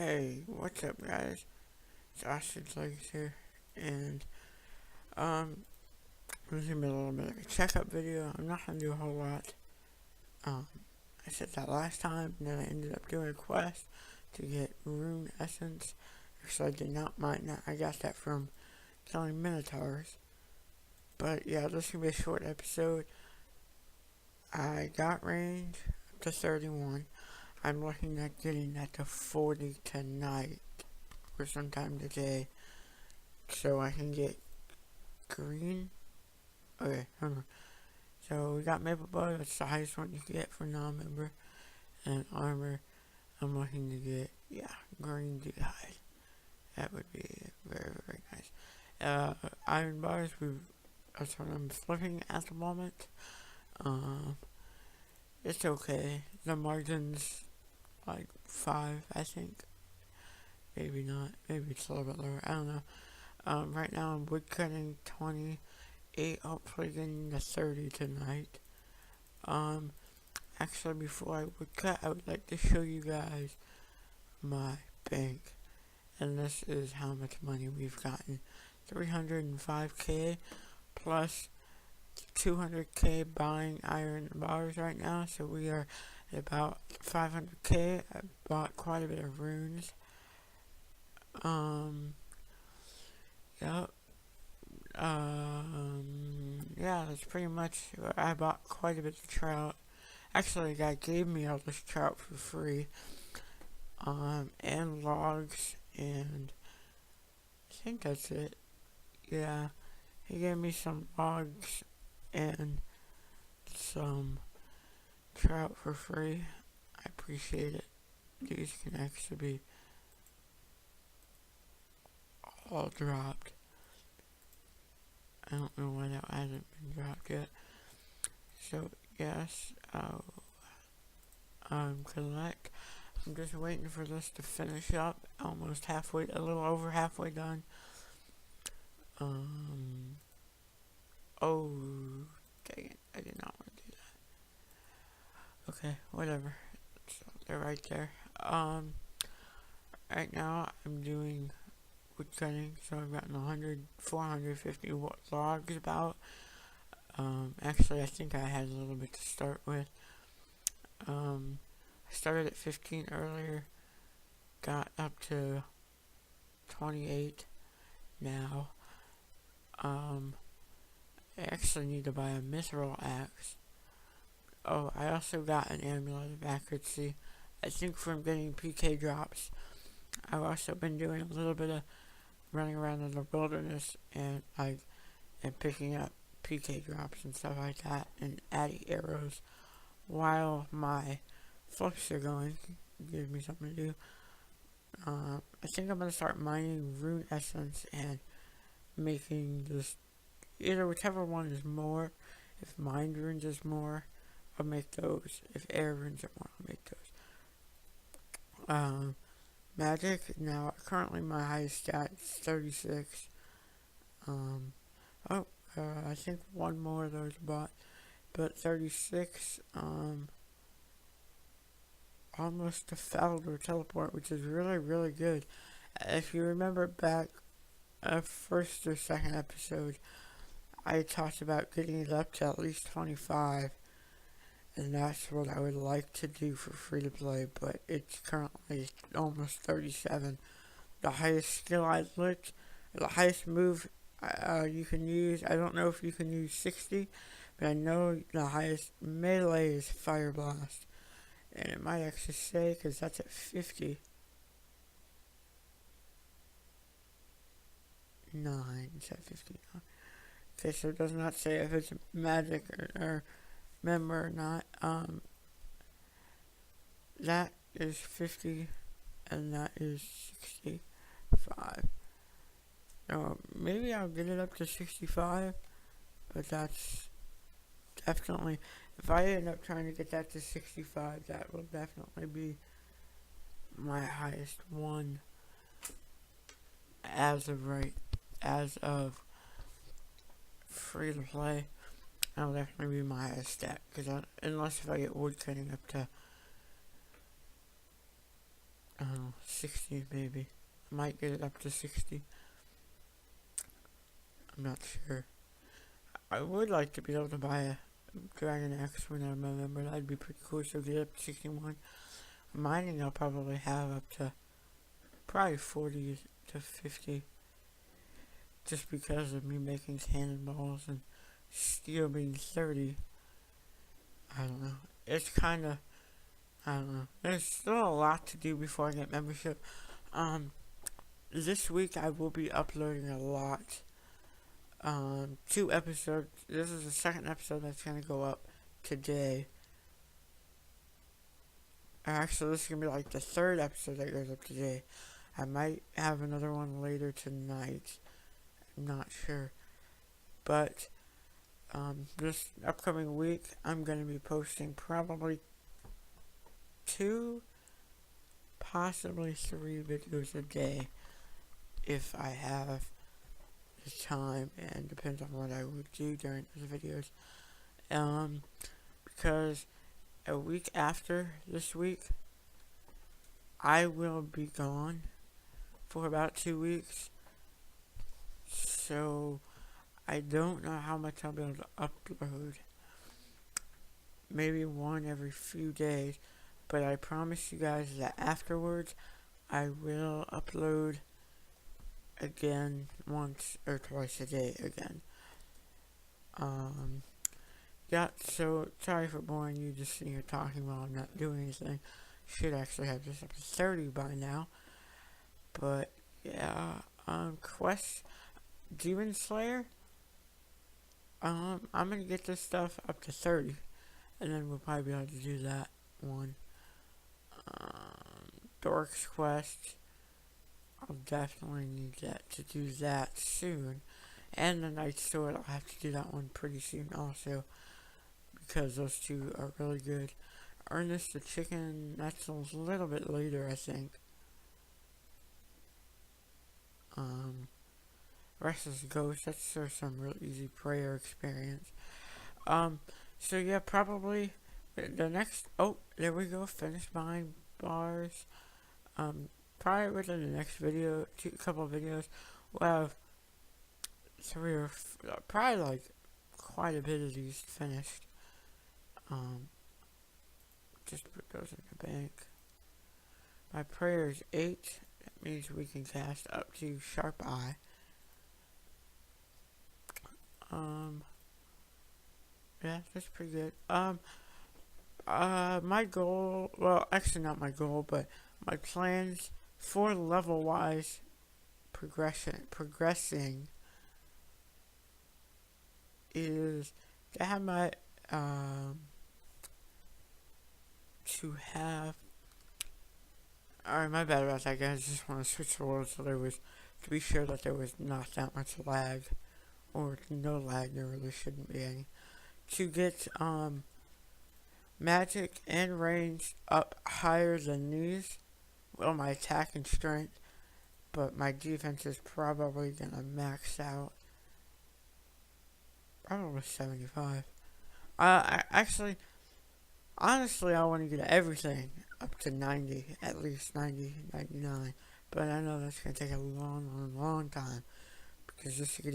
Hey, what's up, guys? It's Austin's Legs here, and this is gonna be a little bit of a checkup video. I'm not gonna do a whole lot. Um, I said that last time, and then I ended up doing a quest to get rune essence. So I did not mind that. I got that from killing minotaurs. But yeah, this is gonna be a short episode. I got range up to 31. I'm looking at getting that to 40 tonight or sometime today, so I can get green. Okay, hold on. So we got maple bug. That's the highest one you can get for non-member, and armor. I'm looking to get green d'hide. That would be very, very nice. Iron bars. That's what I'm flipping at the moment. It's okay. The margins like 5, I think. Maybe not. Maybe it's a little bit lower. I don't know. Right now I'm woodcutting 28, hopefully getting to 30 tonight. Actually, before I woodcut, I would like to show you guys my bank. And this is how much money we've gotten. 305k plus 200k buying iron bars right now. So we are at about 500k. I bought quite a bit of runes. Yep. Yeah, that's pretty much. I bought quite a bit of trout. Actually, a guy gave me all this trout for free. And logs, and I think that's it. Yeah, he gave me some logs and some trout for free. I appreciate it. These can actually be all dropped. I don't know why that hasn't been dropped yet. So yes, collect. I'm just waiting for this to finish up. Almost halfway, a little over halfway done. Oh, dang it! I did not want to do that. Okay, whatever. So they're right there. Right now I'm doing woodcutting, so I've gotten 450 logs about. Actually, I think I had a little bit to start with. I started at 15 earlier, got up to 28 now. I actually need to buy a mithril axe. Oh, I also got an amulet of accuracy. I think from getting PK drops. I've also been doing a little bit of running around in the wilderness and picking up PK drops and stuff like that, and adding arrows while my flips are going. Gives me something to do. I think I'm gonna start mining rune essence and making this, either whichever one is more. If mind runes is more, I'll make those. If air runes are more, I'll make those. Magic, now currently my highest stat is 36. I think one more of those bought, but 36. Almost a failed or teleport, which is really, really good. If you remember back, first or second episode, I talked about getting it up to at least 25, and that's what I would like to do for free to play, but it's currently almost 37. The highest skill I looked, the highest move you can use, I don't know if you can use 60, but I know the highest melee is Fire Blast. And it might actually say, because that's at 50. 9, it's at 59. Okay, so it does not say if it's magic or member or not. That is 50, and that is 65. So maybe I'll get it up to 65, but that's definitely, if I end up trying to get that to 65, that will definitely be my highest one as of free to play. That'll definitely be my highest stat, because unless if I get woodcutting up to 60 maybe. I might get it up to 60. I'm not sure. I would like to be able to buy a Dragon X when I'm a member. That'd be pretty cool. So get up to 61. Mining I'll probably have up to probably 40 to 50. Just because of me making cannonballs and steel being 30. I don't know. It's kind of, I don't know. There's still a lot to do before I get membership. This week I will be uploading a lot. 2 episodes. This is the second episode that's gonna go up today. Actually, this is gonna be like the 3rd episode that goes up today. I might have another one later tonight. I'm not sure. But, this upcoming week, I'm gonna be posting probably 2, possibly 3 videos a day. If I have the time, and depends on what I would do during those videos. Because a week after this week, I will be gone for about 2 weeks. So, I don't know how much I'll be able to upload. Maybe one every few days. But I promise you guys that afterwards, I will upload again once or twice a day again. Yeah, so sorry for boring you just sitting here talking while I'm not doing anything. Should actually have this up to 30 by now. But yeah, Quest Demon Slayer. I'm gonna get this stuff up to 30, and then we'll probably be able to do that one. Dork's Quest. I'll definitely need to do that soon. And the Night Sword, I'll have to do that one pretty soon also. Because those 2 are really good. Ernest the Chicken, that's a little bit later, I think. Restless Ghost, that's sort of some real easy prayer experience. So yeah, probably the next, oh, there we go, finish buying bars. Probably within the next video, couple of videos, we'll have 3 or probably like quite a bit of these finished. Just put those in the bank. My prayer is 8. That means we can cast up to Sharp Eye. Yeah, that's pretty good. My goal, well, actually not my goal, but my plans for level-wise progressing is to have my, alright, my bad about that, guys. I just want to switch the world so to be sure that there was not that much lag, or no lag, there really shouldn't be any. To get, magic and range up higher than these. Well, my attack and strength, but my defense is probably gonna max out. Probably 75. Honestly, I want to get everything up to 90, at least 90, 99. But I know that's gonna take a long time, because just to get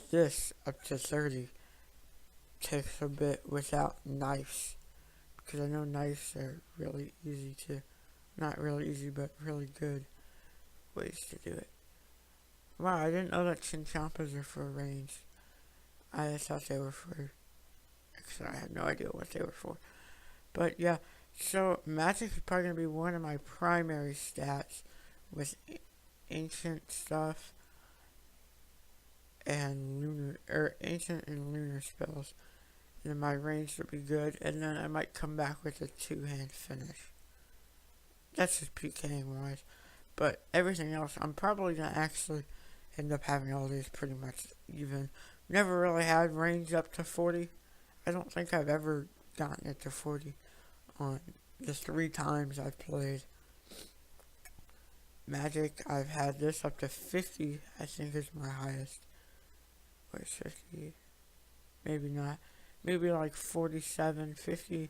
this up to 30 takes a bit without knives, because I know knives are really easy to, not really easy, but really good ways to do it. Wow, I didn't know that Chinchompas are for range. I thought they were for, actually I had no idea what they were for. But yeah, so magic is probably going to be one of my primary stats with ancient stuff and ancient and lunar spells. And then my range would be good, and then I might come back with a 2-hand finish. That's just PKing wise. But everything else, I'm probably going to actually end up having all these pretty much even. Never really had range up to 40. I don't think I've ever gotten it to 40 on the 3 times I've played. Magic, I've had this up to 50, I think is my highest. Wait, 50? Maybe not. Maybe like 47, 50.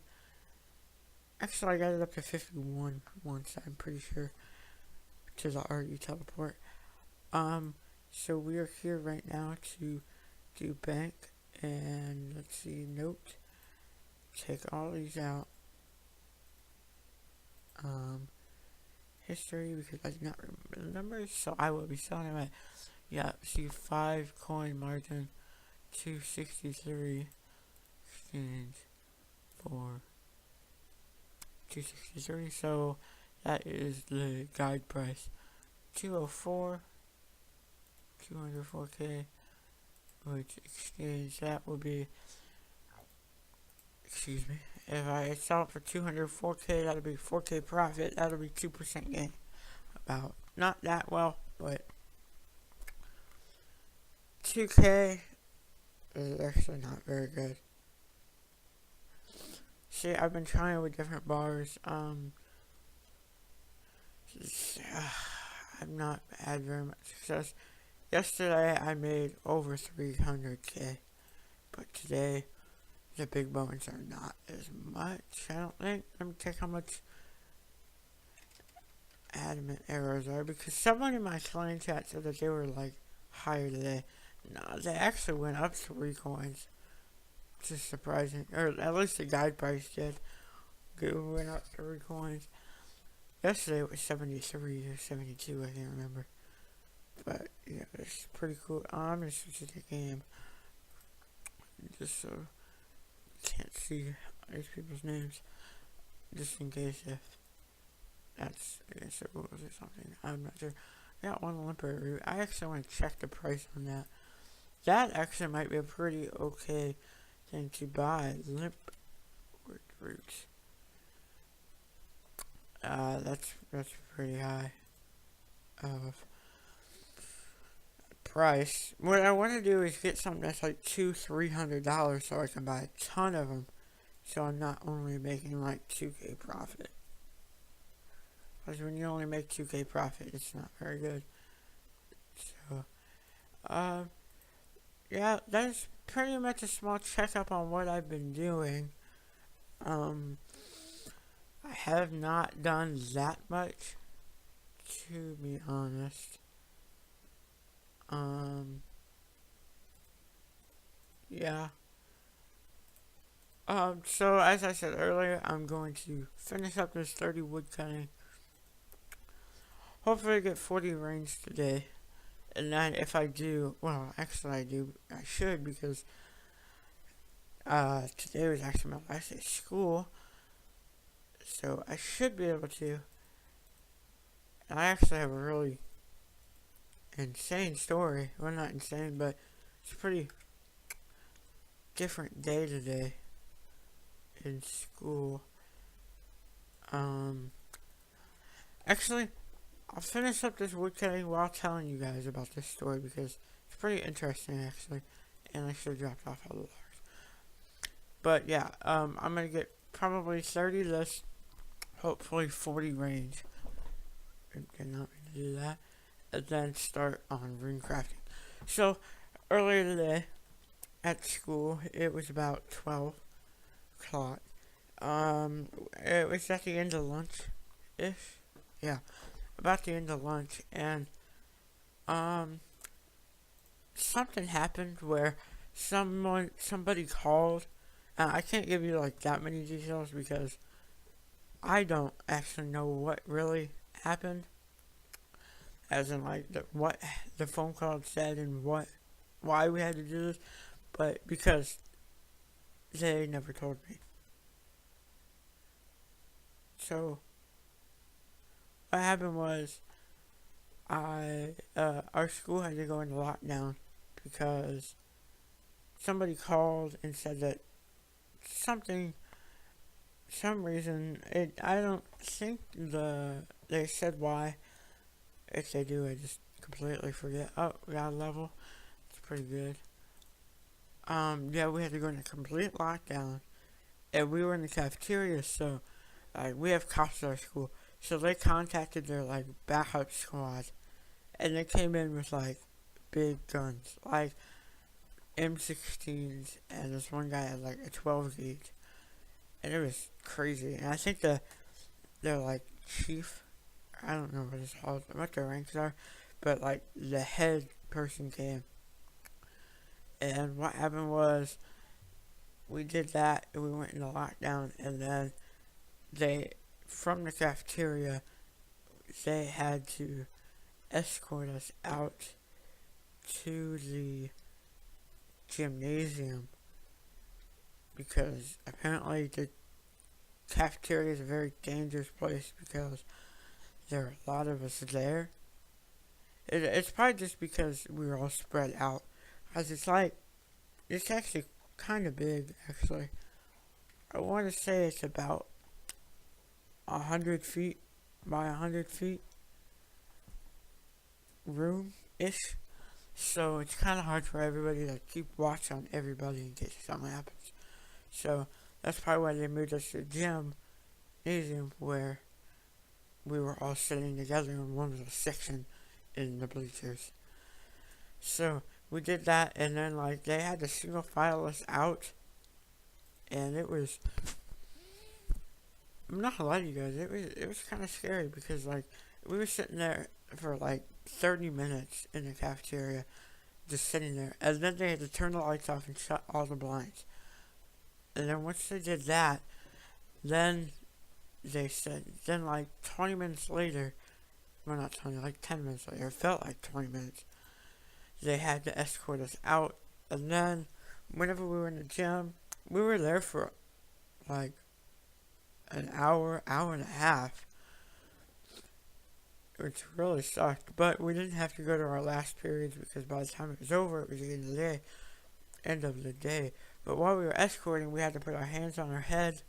Actually, I got it up to 51 once, I'm pretty sure, to the RU teleport. Um, so we are here right now to do bank, and let's see, note, take all these out. History, because I do not remember the numbers, so I will be selling them at, yeah, see, 5 coin margin, 263, exchange for 263, so that is the guide price. 204, 204k, which exchange, that will be, excuse me, if I sell it for 204k, that'll be 4k profit, that'll be 2% gain. About, not that well, but 2k is actually not very good. See, I've been trying with different bars, I've not had very much success. Yesterday I made over 300k, but today the big bones are not as much, I don't think. Let me check how much adamant errors are, because someone in my slang chat said that they were like higher today. No, they actually went up 3 coins. Which is surprising, or at least the guide price did. It went up 3 coins. Yesterday it was 73 or 72, I can't remember. But yeah, it's pretty cool. I'm gonna switch to the game just so you can't see these people's names, just in case if that's against the rules or something. I'm not sure. I got one Olympic route. I actually want to check the price on that. That actually might be a pretty okay thing to buy. Limp roots. That's pretty high of price. What I want to do is get something that's like $200-300 so I can buy a ton of them. So I'm not only making like 2k profit. Because when you only make 2k profit, it's not very good. So, yeah, that's pretty much a small checkup on what I've been doing. I have not done that much, to be honest. Yeah. So as I said earlier, I'm going to finish up this 30 woodcutting. Hopefully I get 40 range today. And then if I do, well, actually I should, because today was actually my last day of school. So I should be able to. And I actually have a really insane story. Well, not insane, but it's a pretty different day today in school. Actually, I'll finish up this woodcutting while telling you guys about this story, because it's pretty interesting actually, and I should have dropped off all the bars. But yeah, I'm gonna get probably 30 lists, hopefully 40 range. I cannot do that, and then start on rune crafting. So earlier today at school, it was about 12 o'clock. It was at the end of lunch-ish. Yeah, about the end of lunch, and, something happened where somebody called. I can't give you, like, that many details, because I don't actually know what really happened. As in, like, what the phone call said and why we had to do this. But because they never told me. So what happened was, our school had to go into lockdown because somebody called and said that some reason, I don't think they said why. If they do, I just completely forget. Oh, we got a level. It's pretty good. Yeah, we had to go into complete lockdown, and we were in the cafeteria, so, we have cops at our school, so they contacted their, like, backup squad, and they came in with, like, big guns, like, M16s, and this one guy had, like, a 12 gauge, and it was crazy. And I think they're like chief, I don't know what it's called, what their ranks are, but like the head person came. And what happened was we did that and we went into lockdown, and then they, from the cafeteria, they had to escort us out to the gymnasium because apparently the cafeteria is a very dangerous place because there are a lot of us there. It's probably just because we were all spread out. Because it's actually kind of big, actually. I want to say it's about 100 feet by 100 feet room-ish. So it's kind of hard for everybody to keep watch on everybody in case something happens. So that's probably why they moved us to the gymnasium where we were all sitting together in one little section in the bleachers. So we did that, and then like they had to single file us out, and it was, I'm not gonna lie to you guys, it was kind of scary because like we were sitting there for like 30 minutes in the cafeteria, just sitting there, and then they had to turn the lights off and shut all the blinds. And then once they did that, then they said, then like 20 minutes later, well not 20, like 10 minutes later, it felt like 20 minutes, they had to escort us out. And then whenever we were in the gym, we were there for like an hour and a half, which really sucked. But we didn't have to go to our last periods because by the time it was over, it was the end of the day. But while we were escorting, we had to put our hands on our head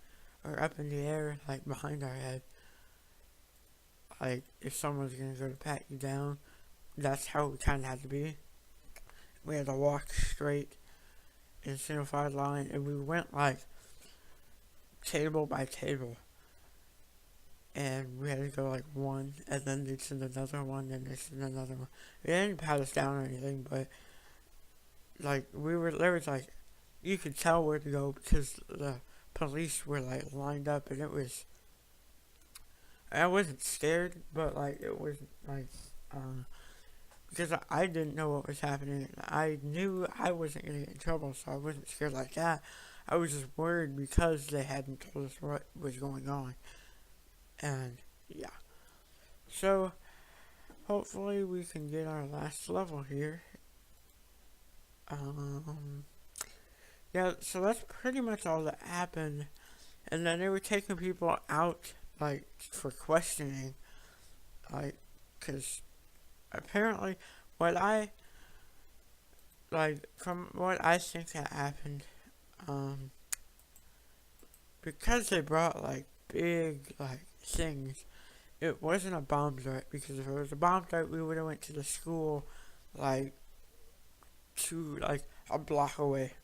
or up in the air, like behind our head. Like if someone's gonna go to pat you down, that's how we kind of had to be. We had to walk straight in a single file line, and we went like table by table. And we had to go like one, and then they'd send another one, and they'd send another one. They didn't pat us down or anything, but like there was like, you could tell where to go because the police were like lined up, and I wasn't scared, but like it was like, because I didn't know what was happening. I knew I wasn't gonna get in trouble, so I wasn't scared like that. I was just worried because they hadn't told us what was going on, and yeah. So hopefully we can get our last level here. Yeah, so that's pretty much all that happened. And then they were taking people out, like, for questioning. Like, because apparently, from what I think that happened, because they brought, like, big, like, things, it wasn't a bomb threat. Because if it was a bomb threat, we would have went to the school, like, a block away.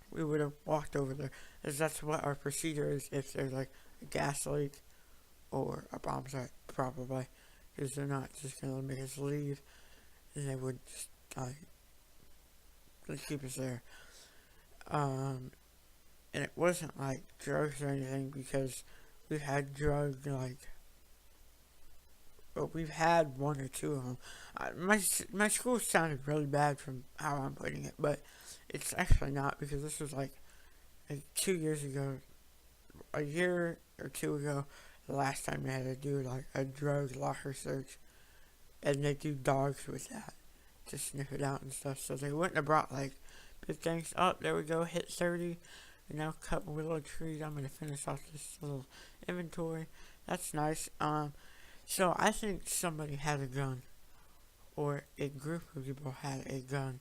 We would have walked over there, because that's what our procedure is if there's like a gas leak or a bomb threat, probably, because they're not just gonna make us leave, and they would just keep us there. And it wasn't like drugs or anything, because we've had drugs but we've had one or two of them. My school sounded really bad from how I'm putting it, but it's actually not, because this was like 2 years ago, a year or two ago, the last time they had to do like a drug locker search, and they do dogs with that to sniff it out and stuff. So they wouldn't have brought like big things. Oh, there we go, hit 30, and now cut willow trees. I'm gonna finish off this little inventory. That's nice. So I think somebody had a gun, or a group of people had a gun,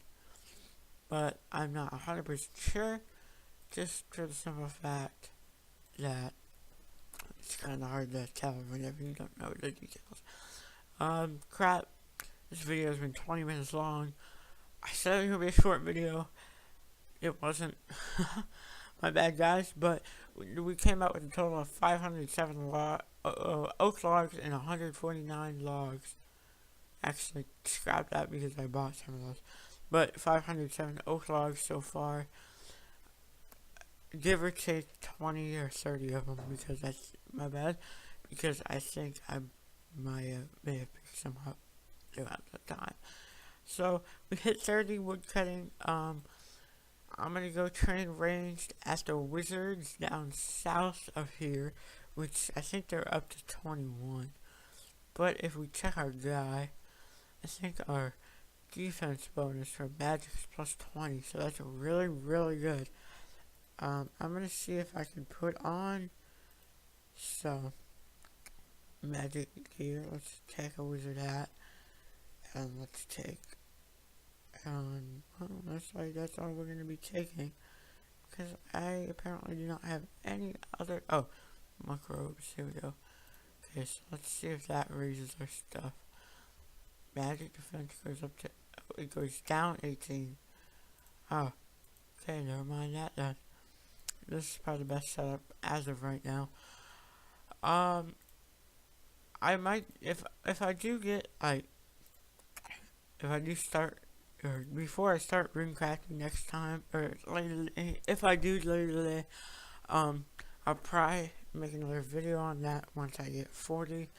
but I'm not 100% sure, just for the simple fact that it's kind of hard to tell whenever you don't know the details. Crap, this video has been 20 minutes long. I said it was going to be a short video. It wasn't. My bad, guys, but we came out with a total of 507 oak logs and 149 logs. Actually, scrap that because I bought some of those. But 507 oak logs so far. give or take 20 or 30 of them, because that's my bad, because I think I may have picked some up throughout the time. So we hit 30 woodcutting. I'm gonna go train ranged at the Wizards down south of here, which I think they're up to 21. But if we check our guy, I think our defense bonus for Magic is plus 20, so that's really, really good. I'm gonna see if I can put on some Magic gear. Let's take a Wizard hat, and let's take well, that's all we're going to be taking, because I apparently do not have any other, microbes, here we go. Okay, so let's see if that raises our stuff. Magic defense goes up to, it goes down 18. Oh, okay, never mind that then. This is probably the best setup as of right now. I might, if I do get, if I do start, or before I start runecrafting next time, or later, if I do later today, I'll probably make another video on that once I get 40.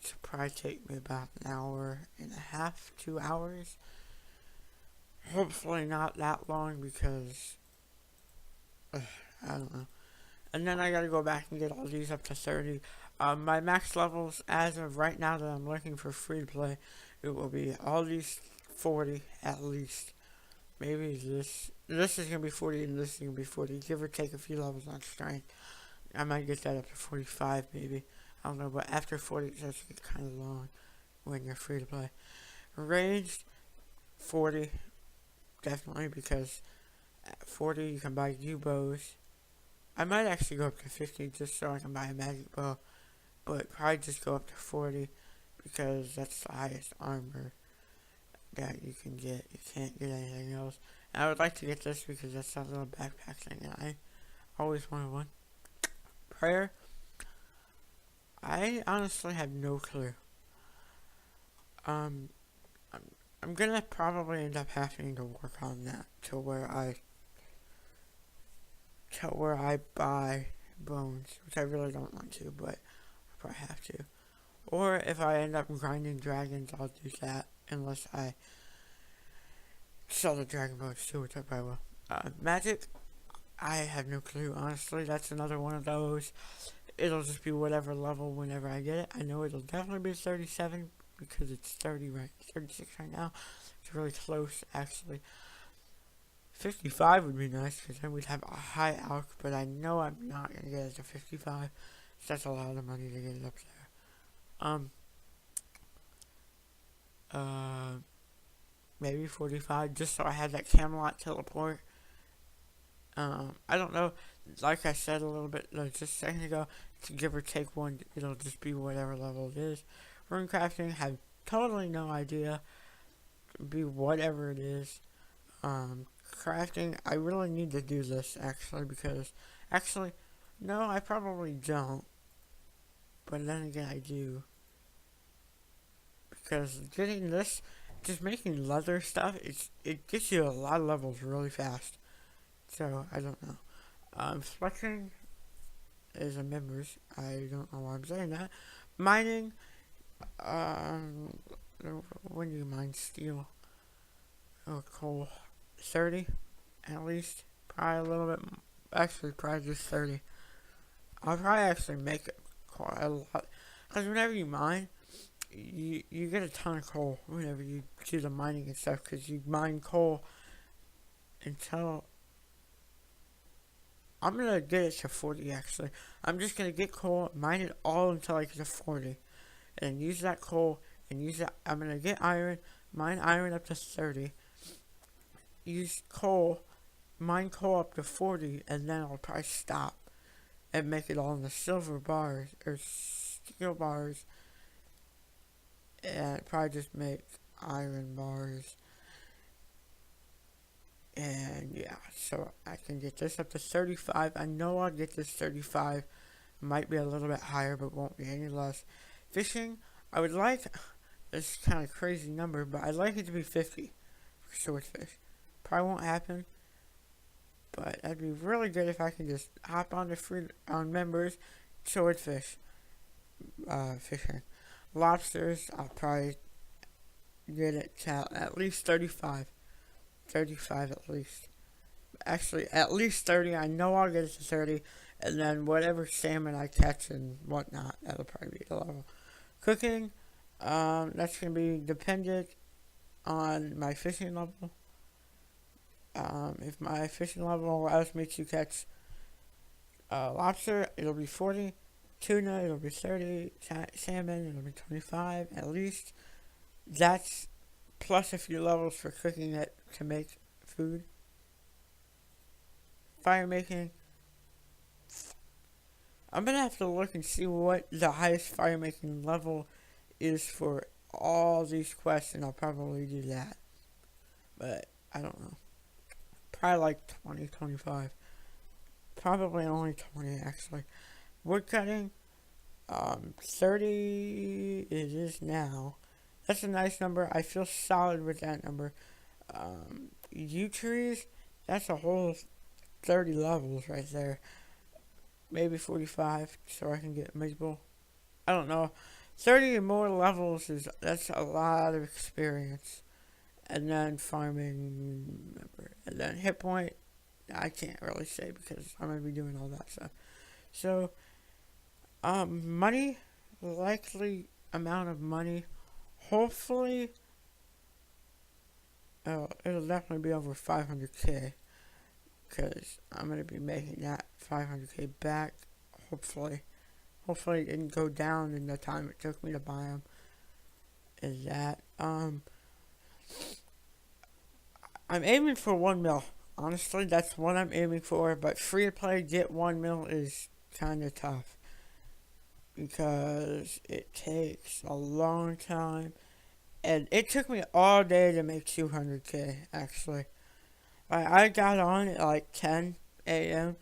It'll probably take me about an hour and a half, 2 hours. Hopefully not that long, because, I don't know. And then I gotta go back and get all these up to 30. My max levels, as of right now that I'm looking for free to play, it will be all these 40 at least. Maybe this is gonna be 40 and this is gonna be 40, give or take a few levels on strength. I might get that up to 45 maybe. I don't know, but after 40 it starts to get kind of long when you're free to play. Ranged, 40, definitely, because at 40 you can buy U-bows. I might actually go up to 50 just so I can buy a magic bow, but probably just go up to 40 because that's the highest armor that you can get. You can't get anything else. And I would like to get this because that's that little backpack thing and I always wanted one. Prayer, I honestly have no clue. I'm gonna probably end up having to work on that to where I buy bones, which I really don't want to, but I probably have to. Or if I end up grinding dragons, I'll do that, unless I sell the dragon bones too, which I probably will. Magic, I have no clue, honestly. That's another one of those. It'll just be whatever level whenever I get it. I know it'll definitely be 37 because it's 36 right now. It's really close, actually. 55 would be nice because then we'd have a high alch, but I know I'm not going to get it to 55. So that's a lot of money to get it up there. Maybe 45 just so I had that Camelot teleport. I don't know, like I said a little bit just a second ago, to give or take one, it'll just be whatever level it is. Runecrafting, have totally no idea. Be whatever it is. Crafting, I really need to do this actually, because no, I probably don't, but then again I do, because getting this, just making leather stuff, it gets you a lot of levels really fast. So I don't know. Flexing is a members. I don't know why I'm saying that. Mining, when do you mine steel? Oh, coal. 30 at least. Probably a little bit. Actually, probably just 30. I'll probably actually make it quite a lot. Because whenever you mine, you get a ton of coal whenever you do the mining and stuff. Because you mine coal until... I'm going to get it to 40 actually. I'm just going to get coal, mine it all until I get to 40. And use that coal and use that. I'm going to get iron, mine iron up to 30. Use coal, mine coal up to 40, and then I'll probably stop and make it all in the silver bars or steel bars, and probably just make iron bars. And yeah, so I can get this up to 35. I know I'll get this 35. Might be a little bit higher, but won't be any less. Fishing, I would like, this kind of crazy number, but I'd like it to be 50 for swordfish. Probably won't happen, But that'd be really good if I can just hop on the free on members, swordfish, fishing. Lobsters, I'll probably get it to at least 35. 35 at least. Actually, at least 30. I know I'll get it to 30. And then whatever salmon I catch and whatnot, that'll probably be the level. Cooking, that's going to be dependent on my fishing level. If my fishing level allows me to catch lobster, it'll be 40. Tuna, it'll be 30. Salmon, it'll be 25 at least. That's plus a few levels for cooking it to make food. Fire making, I'm gonna have to look and see what the highest fire making level is for all these quests, and I'll probably do that. But I don't know. Probably like 20, 25. Probably only 20 actually. Woodcutting, 30 it is now. That's a nice number. I feel solid with that number. Yew trees, that's a whole 30 levels right there. Maybe 45 so I can get maple. I don't know. 30 and more levels that's a lot of experience. And then farming, remember. And then hit point, I can't really say because I'm going to be doing all that stuff. So, money, likely amount of money, hopefully, it'll definitely be over 500k. Because I'm going to be making that 500k back, hopefully. Hopefully it didn't go down in the time it took me to buy them. Is that, I'm aiming for 1 mil. Honestly, that's what I'm aiming for. But free to play, get 1 mil is kind of tough. Because it takes a long time. And it took me all day to make 200k, actually. I got on at like 10 a.m.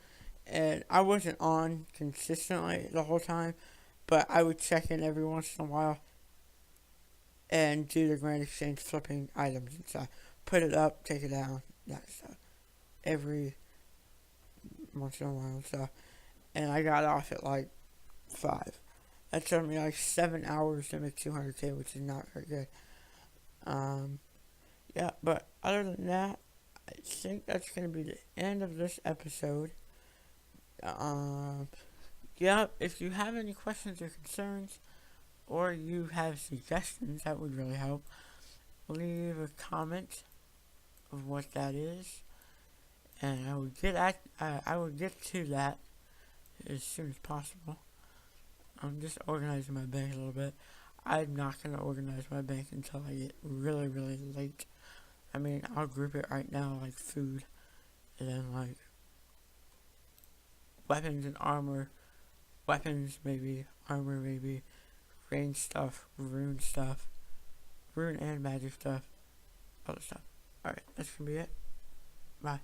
and I wasn't on consistently the whole time, but I would check in every once in a while and do the grand exchange, flipping items and stuff. Put it up, take it down, that stuff. Every once in a while and stuff. And I got off at like 5. That took me like 7 hours to make 200k, which is not very good. Yeah, but other than that, I think that's going to be the end of this episode. Yeah, if you have any questions or concerns, or you have suggestions, that would really help. Leave a comment of what that is, and I would get to that as soon as possible. I'm just organizing my bank a little bit. I'm not going to organize my bank until I get really, really late. I mean, I'll group it right now like food, and then like weapons and armor, weapons maybe, armor maybe, range stuff, rune and magic stuff, other stuff. Alright, that's gonna be it. Bye.